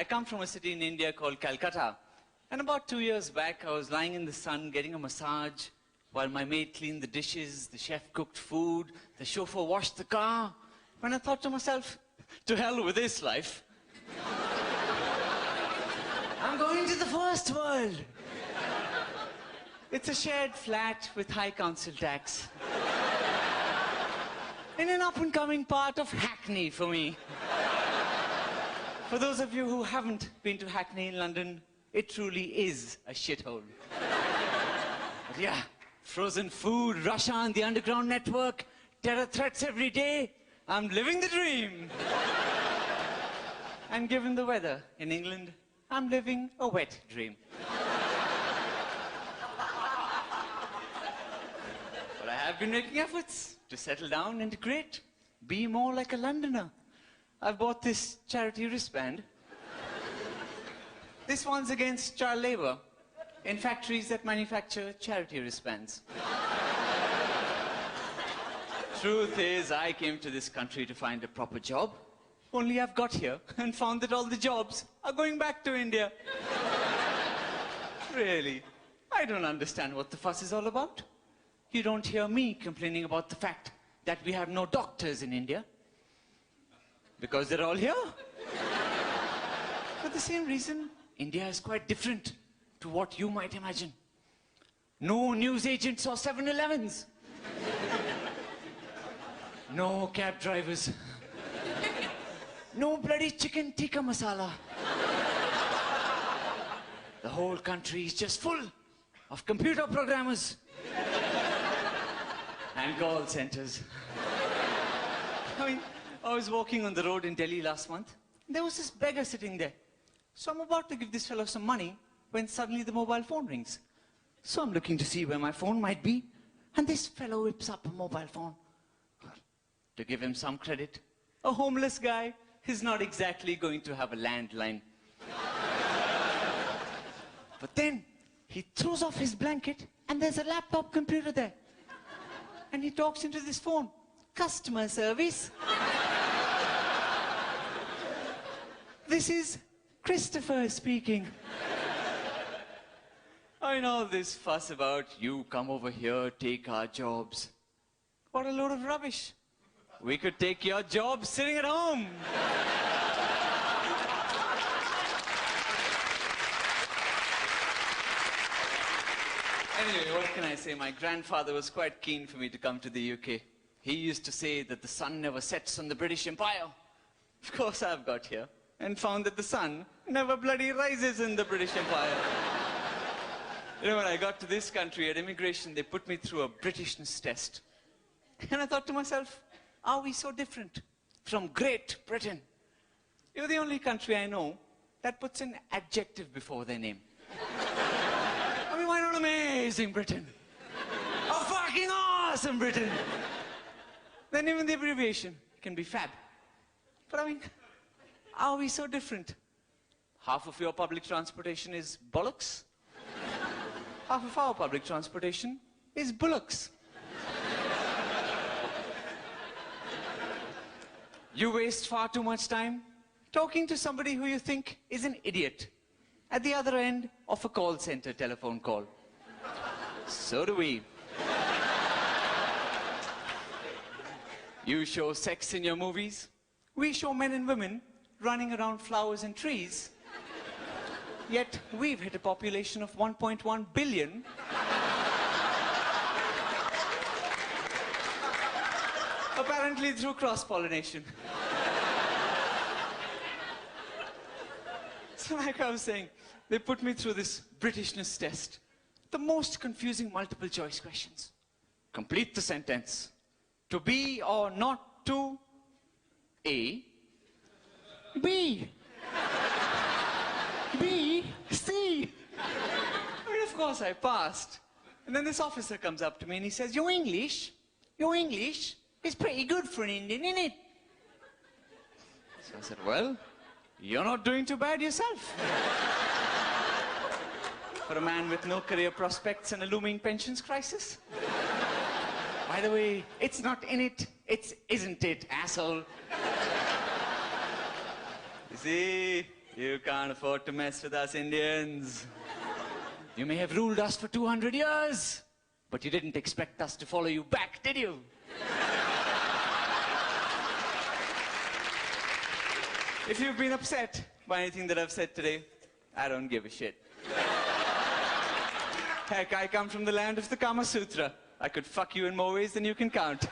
come from a city in India called Calcutta. And about 2 years back, I was lying in the sun getting a massage while my maid cleaned the dishes, the chef cooked food, the chauffeur washed the car. When I thought to myself, to hell with this life. I'm going to the first world. It's a shared flat with high council tax. In an up-and-coming part of Hackney for me. For those of you who haven't been to Hackney in London, it truly is a shithole. But yeah, frozen food, Russia and the underground network, terror threats every day. I'm living the dream. And given the weather in England, I'm living a wet dream. But I have been making efforts to settle down, integrate, be more like a Londoner. I've bought this charity wristband. This one's against child labor in factories that manufacture charity wristbands. Truth is, I came to this country to find a proper job. Only I've got here and found that all the jobs are going back to India. Really, I don't understand what the fuss is all about. You don't hear me complaining about the fact that we have no doctors in India. Because they're all here. For the same reason, India is quite different to what you might imagine. No newsagents or 7-Elevens. No cab drivers. No bloody chicken tikka masala. The whole country is just full of computer programmers and call centers. I mean, I was walking on the road in Delhi last month. There was this beggar sitting there. So I'm about to give this fellow some money when suddenly the mobile phone rings. So I'm looking to see where my phone might be, and this fellow whips up a mobile phone. To give him some credit, a homeless guy is not exactly going to have a landline. But then he throws off his blanket and there's a laptop computer there. And he talks into this phone. Customer service. This is Christopher speaking. I know this fuss about you come over here, take our jobs. What a load of rubbish. We could take your job sitting at home. Anyway, what can I say? My grandfather was quite keen for me to come to the UK. He used to say that the sun never sets on the British Empire. Of course, I've got here and found that the sun never bloody rises in the British Empire. You know, when I got to this country at immigration, they put me through a Britishness test. And I thought to myself, are we so different from Great Britain? You're the only country I know that puts an adjective before their name. I mean, why not amazing Britain? Or fucking awesome Britain? Then even the abbreviation can be fab. But I mean, are we so different? Half of your public transportation is bollocks. Half of our public transportation is bullocks. You waste far too much time talking to somebody who you think is an idiot at the other end of a call center telephone call. So do we. You show sex in your movies. We show men and women running around flowers and trees. Yet we've hit a population of 1.1 billion. Apparently through cross-pollination. So like I was saying, they put me through this Britishness test. The most confusing multiple choice questions. Complete the sentence. To be or not to A. B. B. C. I mean, of course I passed. And then this officer comes up to me and he says, your English is pretty good for an Indian, isn't it? So I said, well, you're not doing too bad yourself. For a man with no career prospects and a looming pensions crisis. By the way, it's not in it, it's isn't it, asshole. You see, You can't afford to mess with us Indians. You may have ruled us for 200 years, but you didn't expect us to follow you back, did you? If you've been upset by anything that I've said today, I don't give a shit. Heck, I come from the land of the Kama Sutra. I could fuck you in more ways than you can count.